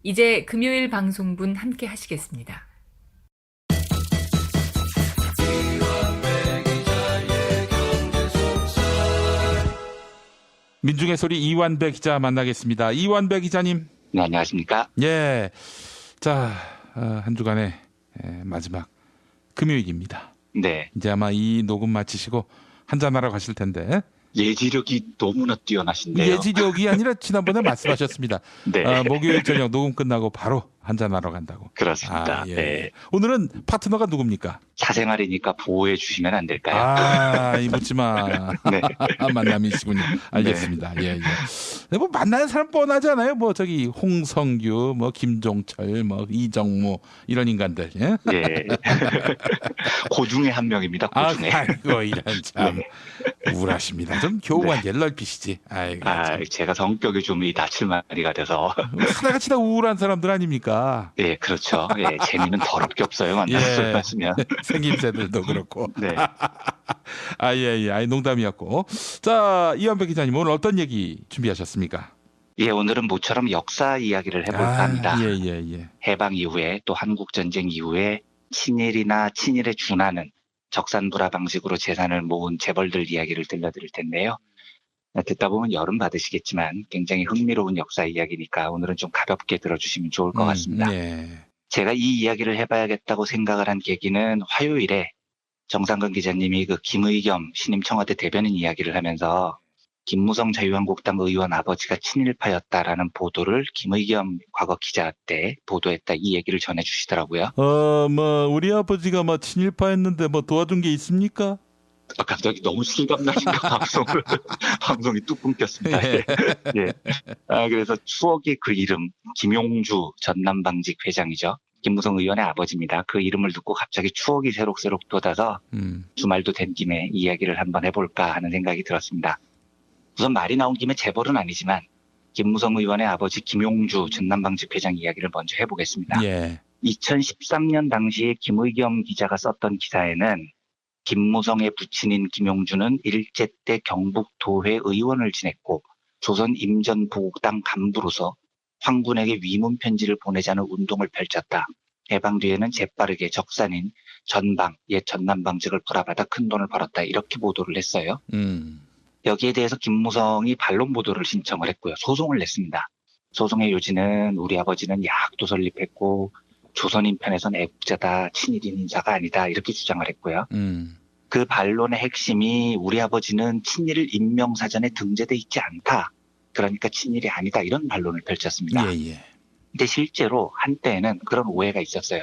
이제 금요일 방송분 함께 하시겠습니다. 민중의 소리 이완배 기자 만나겠습니다. 이완배 기자님. 네, 안녕하십니까? 예. 자, 한 주간의 마지막 금요일입니다. 네. 이제 아마 이 녹음 마치시고 한잔하러 가실 텐데. 예지력이 너무나 뛰어나신데요. 예지력이 아니라 지난번에 말씀하셨습니다. 네. 목요일 저녁 녹음 끝나고 바로 한잔하러 간다고. 그렇습니다. 예. 네. 오늘은 파트너가 누굽니까? 사생활이니까 보호해 주시면 안 될까요? 이 묻지마. 네. 만남이시군요. 알겠습니다. 예, 예. 네, 뭐 만나는 사람 뻔하잖아요. 뭐 저기 홍성규, 뭐 김종철, 뭐 이정무 이런 인간들. 예. 예. 그 중에 한 명입니다. 그 중에. 아이고 이런 참 네. 우울하십니다. 좀 교우관계 넓히시지. 아이고. 참. 제가 성격이 좀 이 낯을마리가 돼서. 하나같이 다 우울한 사람들 아닙니까? 예, 그렇죠. 예, 재미는 더럽게 없어요. 만나서 하시면. 생김새들도 그렇고. 네. 예, 예. 농담이었고. 자, 이완배 기자님 오늘 어떤 얘기 준비하셨습니까? 예, 오늘은 모처럼 역사 이야기를 해볼까 합니다. 예, 예, 예. 해방 이후에 또 한국전쟁 이후에 친일이나 친일에 준하는 적산불화 방식으로 재산을 모은 재벌들 이야기를 들려드릴 텐데요. 듣다 보면 여름 받으시겠지만 굉장히 흥미로운 역사 이야기니까 오늘은 좀 가볍게 들어주시면 좋을 것 같습니다. 네. 제가 이 이야기를 해봐야겠다고 생각을 한 계기는 화요일에 정상근 기자님이 그 김의겸 신임 청와대 대변인 이야기를 하면서 김무성 자유한국당 의원 아버지가 친일파였다라는 보도를 김의겸 과거 기자 때 보도했다 이 얘기를 전해주시더라고요. 우리 아버지가 친일파였는데 도와준 게 있습니까? 갑자기 너무 실감나신가 방송이 뚝 끊겼습니다. 예. 예. 그래서 추억의 그 이름 김용주 전남방직 회장이죠. 김무성 의원의 아버지입니다. 그 이름을 듣고 갑자기 추억이 새록새록 돋아서 주말도 된 김에 이야기를 한번 해볼까 하는 생각이 들었습니다. 우선 말이 나온 김에 재벌은 아니지만 김무성 의원의 아버지 김용주 전남방직 회장 이야기를 먼저 해보겠습니다. 예. 2013년 당시에 김의겸 기자가 썼던 기사에는 김무성의 부친인 김용주는 일제 때 경북도회 의원을 지냈고 조선 임전부국당 간부로서 황군에게 위문 편지를 보내자는 운동을 펼쳤다. 해방 뒤에는 재빠르게 적산인 전방, 옛 전남방직을 불화받아 큰 돈을 벌었다. 이렇게 보도를 했어요. 여기에 대해서 김무성이 반론 보도를 신청을 했고요. 소송을 냈습니다. 소송의 요지는 우리 아버지는 야학도 설립했고 조선인 편에선 애국자다, 친일인 인사가 아니다 이렇게 주장을 했고요. 그 반론의 핵심이 우리 아버지는 친일 인명사전에 등재돼 있지 않다. 그러니까 친일이 아니다 이런 반론을 펼쳤습니다. 예, 예. 근데 실제로 한때에는 그런 오해가 있었어요.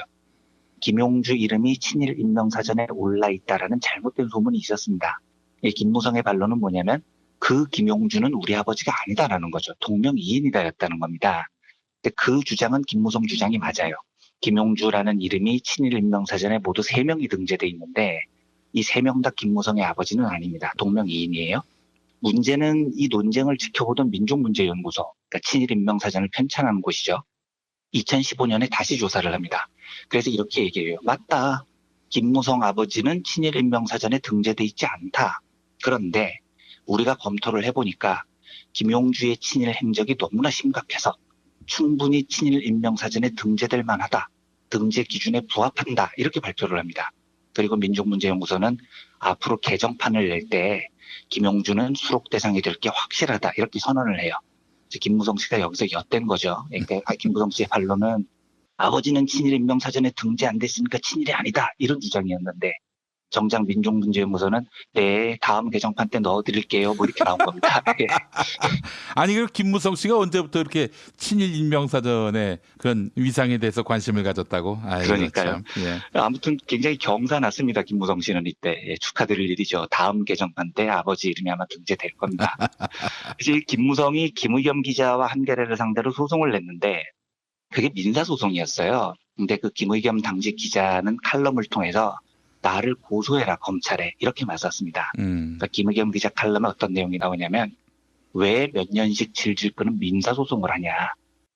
김용주 이름이 친일 인명사전에 올라 있다라는 잘못된 소문이 있었습니다. 이 김무성의 반론은 뭐냐면 그 김용주는 우리 아버지가 아니다라는 거죠. 동명이인이다였다는 겁니다. 근데 그 주장은 김무성 주장이 맞아요. 김용주라는 이름이 친일 인명사전에 모두 3명이 등재돼 있는데 이 3명 다 김무성의 아버지는 아닙니다. 동명이인이에요. 문제는 이 논쟁을 지켜보던 민족문제연구소, 그러니까 친일 인명사전을 편찬한 곳이죠. 2015년에 다시 조사를 합니다. 그래서 이렇게 얘기해요. 맞다. 김무성 아버지는 친일 인명사전에 등재돼 있지 않다. 그런데 우리가 검토를 해보니까 김용주의 친일 행적이 너무나 심각해서 충분히 친일 인명사전에 등재될 만하다. 등재 기준에 부합한다. 이렇게 발표를 합니다. 그리고 민족문제연구소는 앞으로 개정판을 낼 때 김용주는 수록 대상이 될 게 확실하다. 이렇게 선언을 해요. 김무성 씨가 여기서 엿댄 거죠. 그러니까 김무성 씨의 반론은 아버지는 친일 인명사전에 등재 안 됐으니까 친일이 아니다. 이런 주장이었는데 정작 민족문제연구소는 네, 다음 개정판 때 넣어드릴게요. 뭐 이렇게 나온 겁니다. 예. 아니 그럼 김무성 씨가 언제부터 이렇게 친일 인명사전의 그런 위상에 대해서 관심을 가졌다고? 그러니까요. 참. 예. 아무튼 굉장히 경사났습니다. 김무성 씨는 이때. 예, 축하드릴 일이죠. 다음 개정판 때 아버지 이름이 아마 등재될 겁니다. 이제 김무성이 김의겸 기자와 한겨레를 상대로 소송을 냈는데 그게 민사소송이었어요. 근데 그 김의겸 당시 기자는 칼럼을 통해서 나를 고소해라 검찰에 이렇게 맞섰습니다. 그러니까 김의겸 기자 칼럼에 어떤 내용이 나오냐면 왜 몇 년씩 질질 끄는 민사소송을 하냐.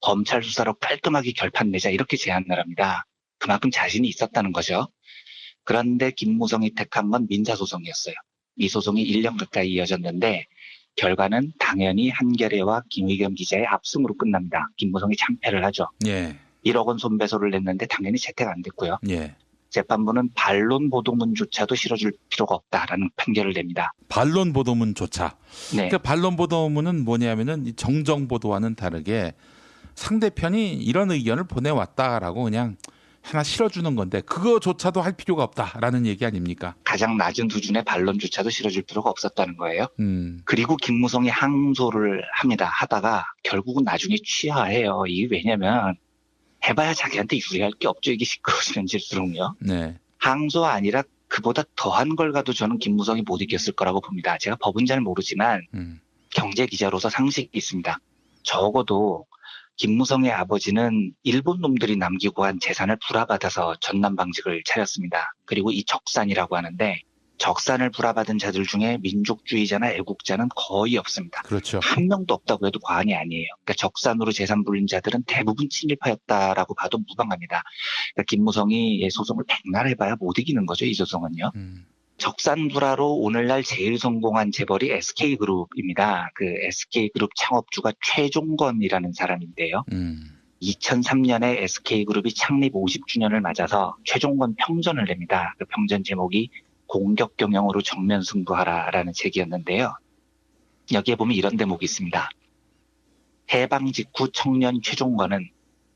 검찰 수사로 깔끔하게 결판 내자 이렇게 제안을 합니다. 그만큼 자신이 있었다는 거죠. 그런데 김무성이 택한 건 민사소송이었어요. 이 소송이 1년 가까이 이어졌는데 결과는 당연히 한겨레와 김의겸 기자의 압승으로 끝납니다. 김무성이 참패를 하죠. 예. 1억 원 손배소를 냈는데 당연히 채택 안 됐고요. 예. 재판부는 반론 보도문조차도 실어줄 필요가 없다라는 판결을 냅니다. 반론 보도문조차. 네. 그 반론 보도문은 뭐냐면은 이 정정 보도와는 다르게 상대편이 이런 의견을 보내왔다라고 그냥 하나 실어주는 건데 그거조차도 할 필요가 없다라는 얘기 아닙니까? 가장 낮은 수준의 반론조차도 실어줄 필요가 없었다는 거예요. 그리고 김무성이 항소를 합니다. 하다가 결국은 나중에 취하해요. 이게 왜냐면 해봐야 자기한테 유리할 게 없죠. 이게 시끄러우시면 질수록요. 네. 항소가 아니라 그보다 더한 걸 가도 저는 김무성이 못 이겼을 거라고 봅니다. 제가 법은 잘 모르지만 경제 기자로서 상식이 있습니다. 적어도 김무성의 아버지는 일본 놈들이 남기고 한 재산을 불화받아서 전남방직을 차렸습니다. 그리고 이 적산이라고 하는데 적산을 불화받은 자들 중에 민족주의자나 애국자는 거의 없습니다. 그렇죠. 한 명도 없다고 해도 과언이 아니에요. 그러니까 적산으로 재산 불린 자들은 대부분 친일파였다라고 봐도 무방합니다. 그러니까 김무성이 소송을 백날 해봐야 못 이기는 거죠. 이 소송은요. 적산 불화로 오늘날 제일 성공한 재벌이 SK그룹입니다. 그 SK그룹 창업주가 최종건이라는 사람인데요. 2003년에 SK그룹이 창립 50주년을 맞아서 최종건 평전을 냅니다. 그 평전 제목이 공격 경영으로 정면 승부하라라는 책이었는데요. 여기에 보면 이런 대목이 있습니다. 해방 직후 청년 최종건은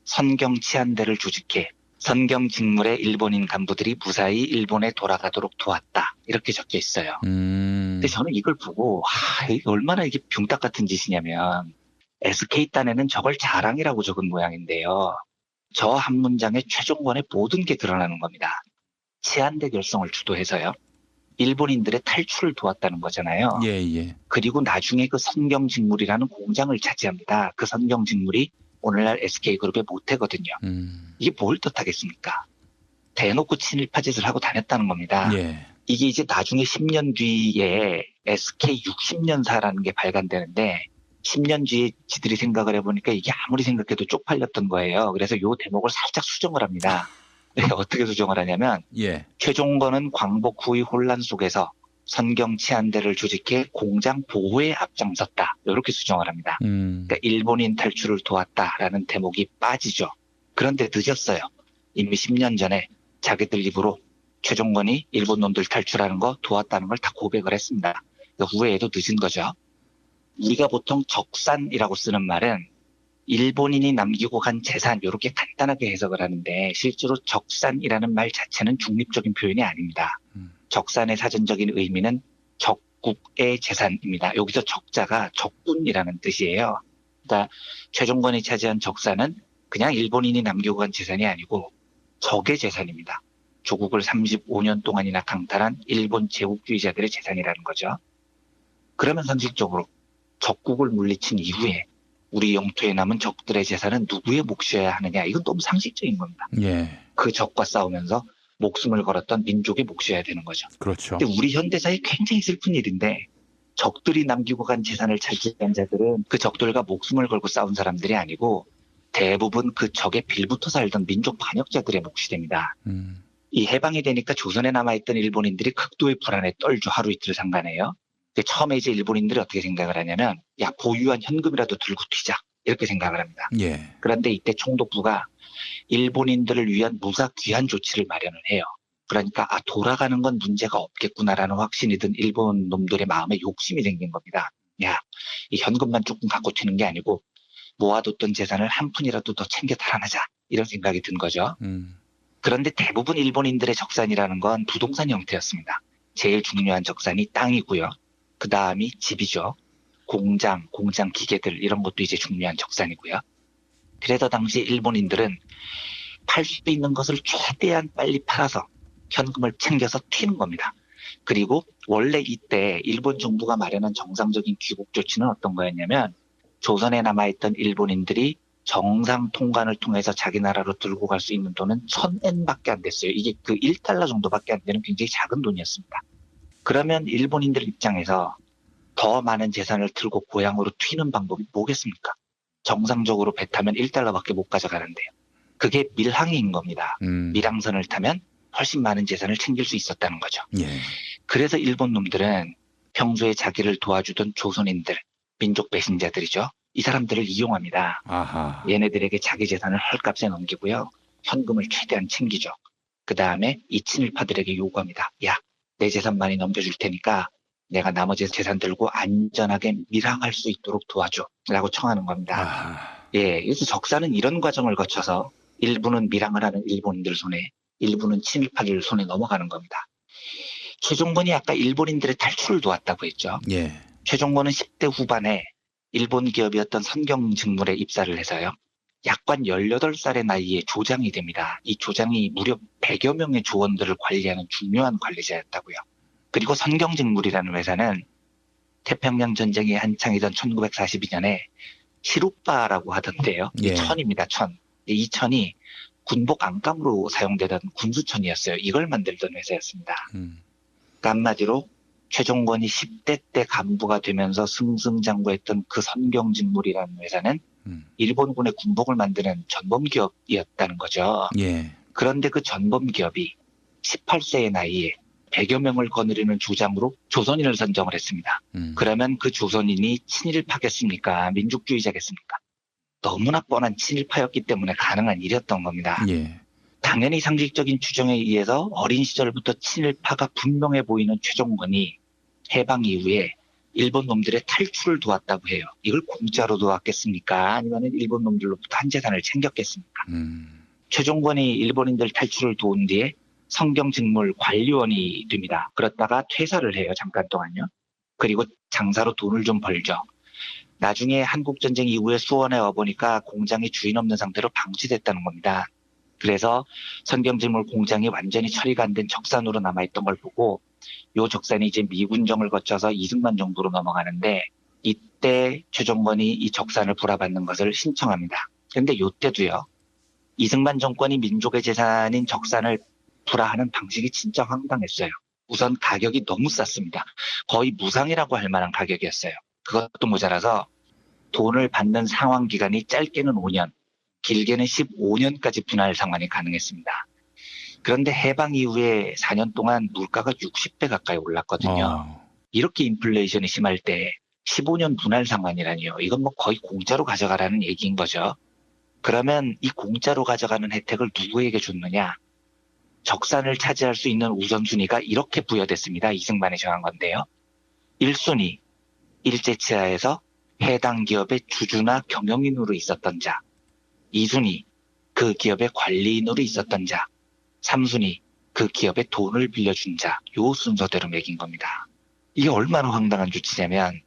선경 치안대를 조직해 선경 직물의 일본인 간부들이 무사히 일본에 돌아가도록 도왔다. 이렇게 적혀 있어요. 근데 저는 이걸 보고 이게 얼마나 이게 병딱 같은 짓이냐면 SK 딴에는 저걸 자랑이라고 적은 모양인데요. 저 한 문장에 최종건의 모든 게 드러나는 겁니다. 치안대 결성을 주도해서요. 일본인들의 탈출을 도왔다는 거잖아요. 예, 예. 그리고 나중에 그 선경직물이라는 공장을 차지합니다. 그 선경직물이 오늘날 SK그룹의 모태거든요. 이게 뭘 뜻하겠습니까? 대놓고 친일파 짓을 하고 다녔다는 겁니다. 예. 이게 이제 나중에 10년 뒤에 SK 60년사라는 게 발간되는데 10년 뒤에 지들이 생각을 해보니까 이게 아무리 생각해도 쪽팔렸던 거예요. 그래서 이 대목을 살짝 수정을 합니다. 네, 어떻게 수정을 하냐면 예. 최종건은 광복 후의 혼란 속에서 선경 치안대를 조직해 공장 보호에 앞장섰다. 이렇게 수정을 합니다. 그러니까 일본인 탈출을 도왔다라는 대목이 빠지죠. 그런데 늦었어요. 이미 10년 전에 자기들 입으로 최종건이 일본 놈들 탈출하는 거 도왔다는 걸 다 고백을 했습니다. 그러니까 후회해도 늦은 거죠. 우리가 보통 적산이라고 쓰는 말은 일본인이 남기고 간 재산 이렇게 간단하게 해석을 하는데 실제로 적산이라는 말 자체는 중립적인 표현이 아닙니다. 적산의 사전적인 의미는 적국의 재산입니다. 여기서 적자가 적군이라는 뜻이에요. 그러니까 최종건이 차지한 적산은 그냥 일본인이 남기고 간 재산이 아니고 적의 재산입니다. 조국을 35년 동안이나 강탈한 일본 제국주의자들의 재산이라는 거죠. 그러면 상식적으로 적국을 물리친 이후에 우리 영토에 남은 적들의 재산은 누구의 몫이어야 하느냐. 이건 너무 상식적인 겁니다. 예. 그 적과 싸우면서 목숨을 걸었던 민족의 몫이어야 되는 거죠. 그렇죠. 근데 우리 현대사에 굉장히 슬픈 일인데 적들이 남기고 간 재산을 차지한 자들은 그 적들과 목숨을 걸고 싸운 사람들이 아니고 대부분 그 적에 빌붙어 살던 민족 반역자들의 몫이 됩니다. 이 해방이 되니까 조선에 남아있던 일본인들이 극도의 불안에 떨죠. 하루 이틀 상간에요. 처음에 이제 일본인들이 어떻게 생각을 하냐면 야 보유한 현금이라도 들고 튀자 이렇게 생각을 합니다. 예. 그런데 이때 총독부가 일본인들을 위한 무사 귀환 조치를 마련을 해요. 그러니까 돌아가는 건 문제가 없겠구나라는 확신이 든 일본 놈들의 마음에 욕심이 생긴 겁니다. 야, 이 현금만 조금 갖고 튀는 게 아니고 모아뒀던 재산을 한 푼이라도 더 챙겨 달아나자 이런 생각이 든 거죠. 그런데 대부분 일본인들의 적산이라는 건 부동산 형태였습니다. 제일 중요한 적산이 땅이고요. 그 다음이 집이죠. 공장 기계들 이런 것도 이제 중요한 적산이고요. 그래서 당시 일본인들은 팔 수 있는 것을 최대한 빨리 팔아서 현금을 챙겨서 튀는 겁니다. 그리고 원래 이때 일본 정부가 마련한 정상적인 귀국 조치는 어떤 거였냐면 조선에 남아있던 일본인들이 정상 통관을 통해서 자기 나라로 들고 갈 수 있는 돈은 1000엔밖에 안 됐어요. 이게 그 1달러 정도밖에 안 되는 굉장히 작은 돈이었습니다. 그러면 일본인들 입장에서 더 많은 재산을 들고 고향으로 튀는 방법이 뭐겠습니까? 정상적으로 배 타면 1달러밖에 못 가져가는데요. 그게 밀항인 겁니다. 밀항선을 타면 훨씬 많은 재산을 챙길 수 있었다는 거죠. 예. 그래서 일본 놈들은 평소에 자기를 도와주던 조선인들, 민족 배신자들이죠. 이 사람들을 이용합니다. 아하. 얘네들에게 자기 재산을 헐값에 넘기고요. 현금을 최대한 챙기죠. 그 다음에 이 친일파들에게 요구합니다. 야, 내 재산 많이 넘겨줄 테니까 내가 나머지 재산 들고 안전하게 밀항할 수 있도록 도와줘. 라고 청하는 겁니다. 아하. 예, 그래서 적사는 이런 과정을 거쳐서 일부는 밀항을 하는 일본인들 손에, 일부는 친일파들 손에 넘어가는 겁니다. 최종본이 아까 일본인들의 탈출을 도왔다고 했죠. 예. 최종본은 10대 후반에 일본 기업이었던 선경직물에 입사를 해서요. 약관 18살의 나이에 조장이 됩니다. 이 조장이 무려 100여 명의 조원들을 관리하는 중요한 관리자였다고요. 그리고 선경직물이라는 회사는 태평양 전쟁이 한창이던 1942년에 시루빠라고 하던데요. 예. 이 천입니다, 천. 이 천이 군복 안감으로 사용되던 군수천이었어요. 이걸 만들던 회사였습니다. 그러니까 한마디로 최종권이 10대 때 간부가 되면서 승승장구했던 그 선경직물이라는 회사는 일본군의 군복을 만드는 전범기업이었다는 거죠. 예. 그런데 그 전범기업이 18세의 나이에 100여 명을 거느리는 조장으로 조선인을 선정을 했습니다. 그러면 그 조선인이 친일파겠습니까? 민족주의자겠습니까? 너무나 뻔한 친일파였기 때문에 가능한 일이었던 겁니다. 예. 당연히 상식적인 추정에 의해서 어린 시절부터 친일파가 분명해 보이는 최종권이 해방 이후에 일본 놈들의 탈출을 도왔다고 해요. 이걸 공짜로 도왔겠습니까? 아니면 일본 놈들로부터 한 재산을 챙겼겠습니까? 최종권이 일본인들 탈출을 도운 뒤에 성경직물 관리원이 됩니다. 그러다가 퇴사를 해요. 잠깐 동안요. 그리고 장사로 돈을 좀 벌죠. 나중에 한국전쟁 이후에 수원에 와보니까 공장이 주인 없는 상태로 방치됐다는 겁니다. 그래서 선경직물 공장이 완전히 처리가 안 된 적산으로 남아있던 걸 보고 요 적산이 이제 미군정을 거쳐서 이승만 정부로 넘어가는데 이때 최종권이 이 적산을 불화받는 것을 신청합니다. 그런데 요때도요. 이승만 정권이 민족의 재산인 적산을 불화하는 방식이 진짜 황당했어요. 우선 가격이 너무 쌌습니다. 거의 무상이라고 할 만한 가격이었어요. 그것도 모자라서 돈을 받는 상환 기간이 짧게는 5년, 길게는 15년까지 분할 상환이 가능했습니다. 그런데 해방 이후에 4년 동안 물가가 60배 가까이 올랐거든요. 이렇게 인플레이션이 심할 때 15년 분할 상환이라니요. 이건 뭐 거의 공짜로 가져가라는 얘기인 거죠. 그러면 이 공짜로 가져가는 혜택을 누구에게 줬느냐? 적산을 차지할 수 있는 우선순위가 이렇게 부여됐습니다. 이승만이 정한 건데요. 1순위, 일제치하에서 해당 기업의 주주나 경영인으로 있었던 자. 2순위, 그 기업의 관리인으로 있었던 자. 3순위, 그 기업에 돈을 빌려준 자. 요 순서대로 매긴 겁니다. 이게 얼마나 황당한 조치냐면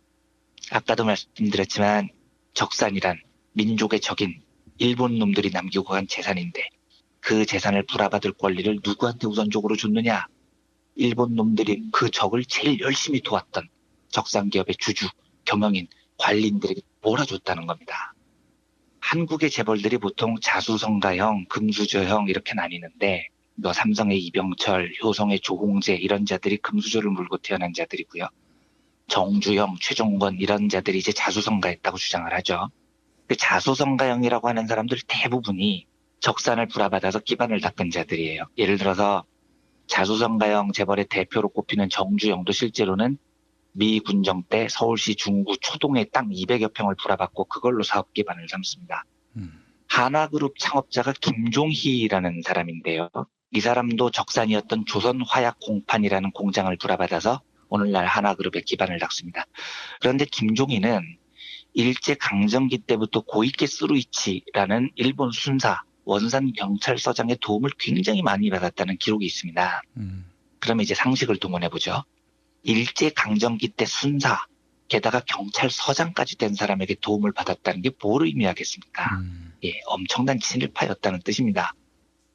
아까도 말씀드렸지만 적산이란 민족의 적인 일본 놈들이 남기고 간 재산인데 그 재산을 불화받을 권리를 누구한테 우선적으로 줬느냐? 일본 놈들이 그 적을 제일 열심히 도왔던 적산기업의 주주, 경영인, 관리인들에게 몰아줬다는 겁니다. 한국의 재벌들이 보통 자수성가형, 금수저형 이렇게 나뉘는데 삼성의 이병철, 효성의 조홍재 이런 자들이 금수저를 물고 태어난 자들이고요. 정주영, 최종권 이런 자들이 이제 자수성가했다고 주장을 하죠. 그 자수성가형이라고 하는 사람들 대부분이 적산을 불화받아서 기반을 닦은 자들이에요. 예를 들어서 자수성가형 재벌의 대표로 꼽히는 정주영도 실제로는 미 군정 때 서울시 중구 초동의 땅 200여 평을 불화받고 그걸로 사업 기반을 삼습니다. 한화그룹 창업자가 김종희라는 사람인데요. 이 사람도 적산이었던 조선화약공판이라는 공장을 불화받아서 오늘날 한화그룹의 기반을 닦습니다. 그런데 김종희는 일제강점기 때부터 고이케 스루이치라는 일본 순사 원산경찰서장의 도움을 굉장히 많이 받았다는 기록이 있습니다. 그러면 이제 상식을 동원해보죠. 일제강점기 때 순사, 게다가 경찰서장까지 된 사람에게 도움을 받았다는 게 뭘 의미하겠습니까? 예, 엄청난 친일파였다는 뜻입니다.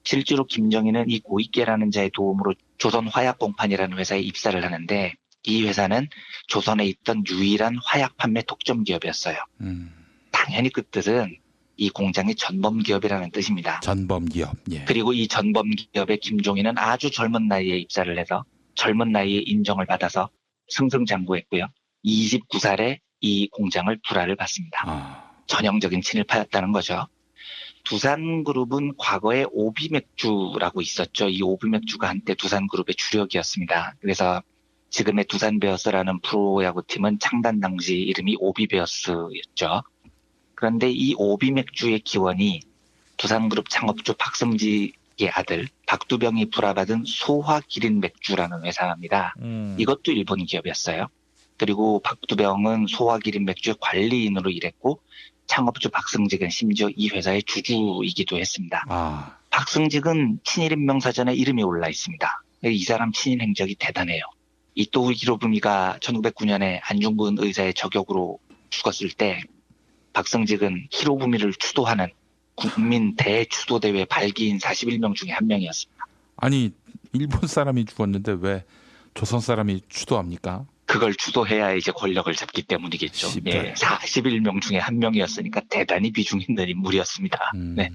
실제로 김정희는 이 고이케라는 자의 도움으로 조선화약공판이라는 회사에 입사를 하는데 이 회사는 조선에 있던 유일한 화약 판매 독점 기업이었어요. 당연히 그 뜻은 이 공장이 전범기업이라는 뜻입니다. 전범기업. 예. 그리고 이 전범기업의 김종희는 아주 젊은 나이에 입사를 해서 젊은 나이에 인정을 받아서 승승장구했고요. 29살에 이 공장을 불화를 받습니다. 전형적인 친일파였다는 거죠. 두산그룹은 과거에 오비맥주라고 있었죠. 이 오비맥주가 한때 두산그룹의 주력이었습니다. 그래서 지금의 두산 베어스라는 프로야구팀은 창단 당시 이름이 오비 베어스였죠. 그런데 이 오비 맥주의 기원이 두산그룹 창업주 박승직의 아들 박두병이 불화받은 소화기린 맥주라는 회사입니다. 이것도 일본 기업이었어요. 그리고 박두병은 소화기린 맥주의 관리인으로 일했고 창업주 박승직은 심지어 이 회사의 주주이기도 했습니다. 아, 박승직은 친일인명사전에 이름이 올라 있습니다. 이 사람 친일 행적이 대단해요. 이토우 히로부미가 1909년에 안중근 의사의 저격으로 죽었을 때 박승직은 히로부미를 추도하는 국민 대추도대회 발기인 41명 중에 한 명이었습니다. 아니 일본 사람이 죽었는데 왜 조선 사람이 추도합니까? 그걸 주도해야 이제 권력을 잡기 때문이겠죠. 예, 41명 중에 한 명이었으니까 대단히 비중 있는 인물이었습니다. 네.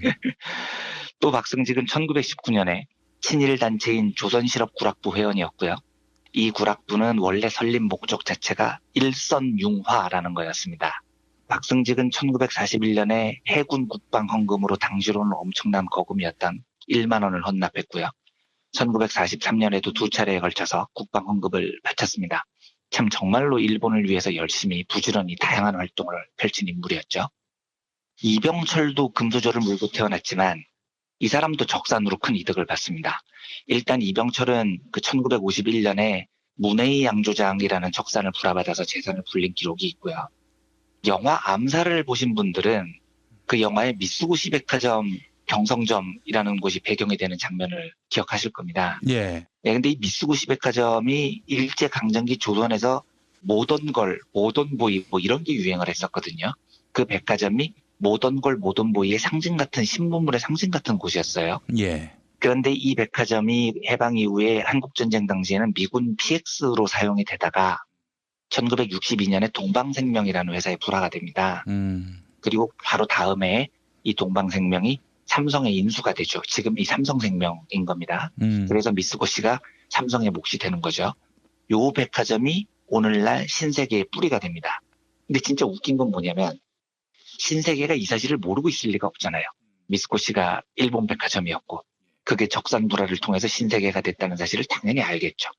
또 박승직은 1919년에 친일단체인 조선실업구락부 회원이었고요. 이 구락부는 원래 설립 목적 자체가 일선융화라는 거였습니다. 박승직은 1941년에 해군 국방 헌금으로 당시로는 엄청난 거금이었던 1만 원을 헌납했고요. 1943년에도 두 차례에 걸쳐서 국방 헌금을 바쳤습니다. 참 정말로 일본을 위해서 열심히 부지런히 다양한 활동을 펼친 인물이었죠. 이병철도 금수저를 물고 태어났지만 이 사람도 적산으로 큰 이득을 받습니다. 일단 이병철은 그 1951년에 문해이 양조장이라는 적산을 불화받아서 재산을 불린 기록이 있고요. 영화 암살을 보신 분들은 그 영화의 미쓰고시 백화점 경성점이라는 곳이 배경이 되는 장면을 기억하실 겁니다. 예. 예, 근데 이 미쓰고시 백화점이 일제강점기 조선에서 모던걸, 모던보이 뭐 이런 게 유행을 했었거든요. 그 백화점이 모던걸, 모던보이의 상징 같은 신문물의 상징 같은 곳이었어요. 예. 그런데 이 백화점이 해방 이후에 한국전쟁 당시에는 미군 PX로 사용이 되다가 1962년에 동방생명이라는 회사에 불화가 됩니다. 그리고 바로 다음에 이 동방생명이 삼성의 인수가 되죠. 지금 이 삼성생명인 겁니다. 그래서 미쓰고시가 삼성의 몫이 되는 거죠. 요 백화점이 오늘날 신세계의 뿌리가 됩니다. 근데 진짜 웃긴 건 뭐냐면 신세계가 이 사실을 모르고 있을 리가 없잖아요. 미쓰고시가 일본 백화점이었고 그게 적산불화를 통해서 신세계가 됐다는 사실을 당연히 알겠죠.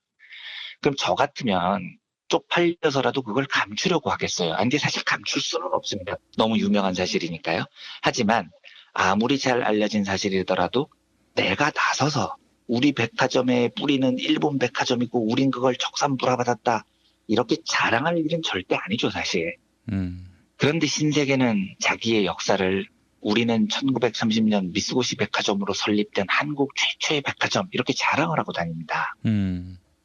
그럼 저 같으면 쪽팔려서라도 그걸 감추려고 하겠어요. 근데 사실 감출 수는 없습니다. 너무 유명한 사실이니까요. 하지만 아무리 잘 알려진 사실이더라도 내가 나서서 우리 백화점의 뿌리는 일본 백화점이고 우린 그걸 적산불화받았다. 이렇게 자랑할 일은 절대 아니죠, 사실. 그런데 신세계는 자기의 역사를 우리는 1930년 미쓰고시 백화점으로 설립된 한국 최초의 백화점 이렇게 자랑을 하고 다닙니다.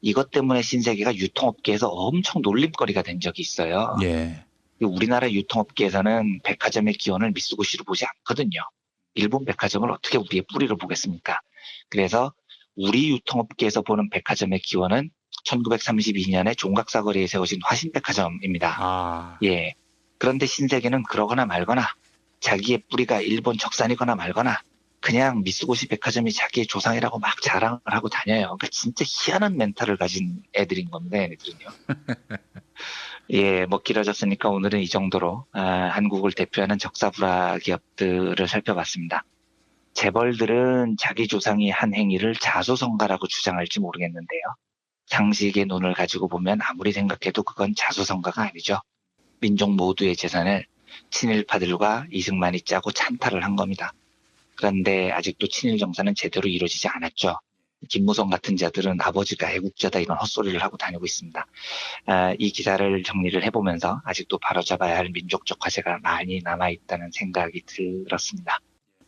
이것 때문에 신세계가 유통업계에서 엄청 놀림거리가 된 적이 있어요. 예. 우리나라 유통업계에서는 백화점의 기원을 미쓰고시로 보지 않거든요. 일본 백화점을 어떻게 우리의 뿌리로 보겠습니까? 그래서 우리 유통업계에서 보는 백화점의 기원은 1932년에 종각사거리에 세워진 화신백화점입니다. 아. 예. 그런데 신세계는 그러거나 말거나 자기의 뿌리가 일본 적산이거나 말거나 그냥 미쓰고시 백화점이 자기의 조상이라고 막 자랑을 하고 다녀요. 그러니까 진짜 희한한 멘탈을 가진 애들인 겁니다, 얘네들은요. 예, 뭐 길어졌으니까 오늘은 이 정도로 한국을 대표하는 적사불화 기업들을 살펴봤습니다. 재벌들은 자기 조상이 한 행위를 자수성가라고 주장할지 모르겠는데요. 상식의 눈을 가지고 보면 아무리 생각해도 그건 자수성가가 아니죠. 민족 모두의 재산을 친일파들과 이승만이 짜고 찬탈을 한 겁니다. 그런데 아직도 친일 정사는 제대로 이루어지지 않았죠. 김무성 같은 자들은 아버지가 애국자다 이런 헛소리를 하고 다니고 있습니다. 이 기사를 정리를 해보면서 아직도 바로잡아야 할 민족적 과제가 많이 남아있다는 생각이 들었습니다.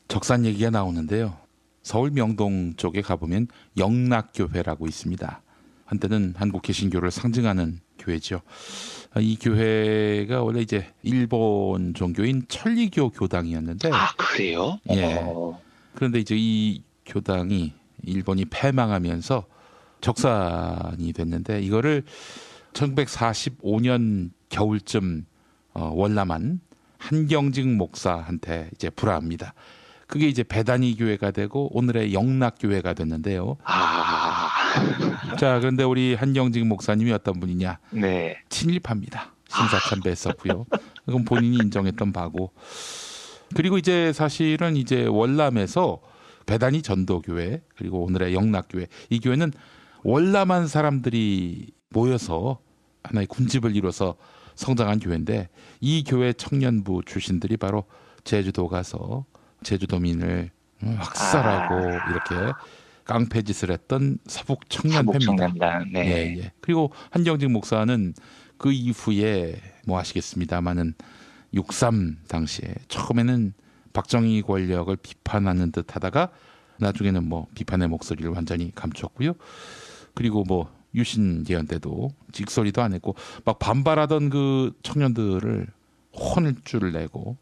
적산 얘기가 나오는데요. 서울 명동 쪽에 가보면 영락교회라고 있습니다. 한때는 한국 개신교를 상징하는 교회죠. 이 교회가 원래 이제 일본 종교인 천리교 교당이었는데. 아, 그래요? 예. 그런데 이제 이 교당이 일본이 패망하면서 적산이 됐는데 이거를 1945년 겨울쯤 월남한 한경직 목사한테 이제 불화합니다. 그게 이제 배단위 교회가 되고 오늘의 영락교회가 됐는데요. 자, 그런데 우리 한경직 목사님이 어떤 분이냐? 네. 친일파입니다. 심사참배했었고요. 그건 본인이 인정했던 바고. 그리고 이제 사실은 이제 월남에서 배단위 전도교회 그리고 오늘의 영락교회 이 교회는 월남한 사람들이 모여서 하나의 군집을 이뤄서 성장한 교회인데 이 교회 청년부 출신들이 바로 제주도 가서 제주도민을 학살하고 이렇게 깡패짓을 했던 사북 청년회입니다. 사복청년단. 네. 예, 예. 그리고 한경직 목사는 그 이후에 뭐 아시겠습니다마는 6.3 당시에 처음에는 박정희 권력을 비판하는 듯 하다가 나중에는 뭐 비판의 목소리를 완전히 감췄고요. 그리고 뭐 유신 예언 때도 직소리도 안 했고 막 반발하던 그 청년들을 혼줄을 내고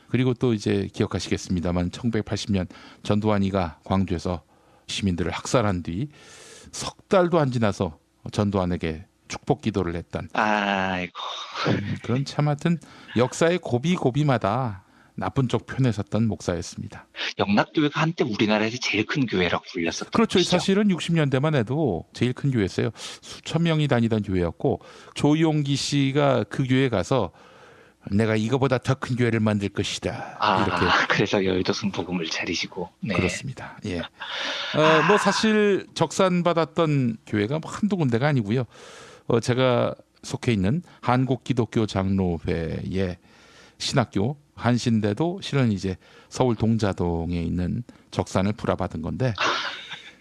그리고 또 이제 기억하시겠습니다만 1980년 전두환이가 광주에서 시민들을 학살한 뒤 석 달도 안 지나서 전두환에게 축복 기도를 했던 아이고. 그런 참 하여튼 역사의 고비고비마다 나쁜 쪽 편에 섰던 목사였습니다. 영락교회가 한때 우리나라에서 제일 큰 교회라고 불렸었던 그렇죠. 곳이죠. 사실은 60년대만 해도 제일 큰 교회였어요. 수천 명이 다니던 교회였고 조용기 씨가 그 교회에 가서 내가 이거보다 더 큰 교회를 만들 것이다. 이렇게 그래서 여의도 순복음을 차리시고. 네. 그렇습니다. 예. 뭐 사실 적산받았던 교회가 뭐 한두 군데가 아니고요. 제가 속해 있는 한국기독교장로회의 신학교 한신대도 실은 이제 서울 동자동에 있는 적산을 불화받은 건데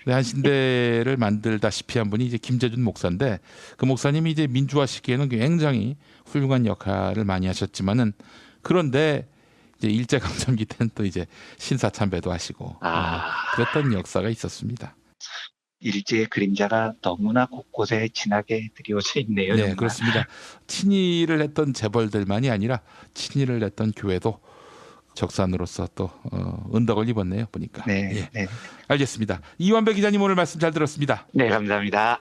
한신대를 만들다시피 한 분이 이제 김재준 목사인데 그 목사님이 이제 민주화 시기에는 굉장히 훌륭한 역할을 많이 하셨지만은 그런데 이제 일제강점기 때는 또 이제 신사참배도 하시고 그랬던 역사가 있었습니다. 일제의 그림자가 너무나 곳곳에 진하게 드리워져 있네요. 네, 정말. 그렇습니다. 친일을 했던 재벌들만이 아니라 친일을 했던 교회도 적산으로서 또 은덕을 입었네요. 보니까. 네, 예. 네. 알겠습니다. 이완배 기자님 오늘 말씀 잘 들었습니다. 네, 감사합니다.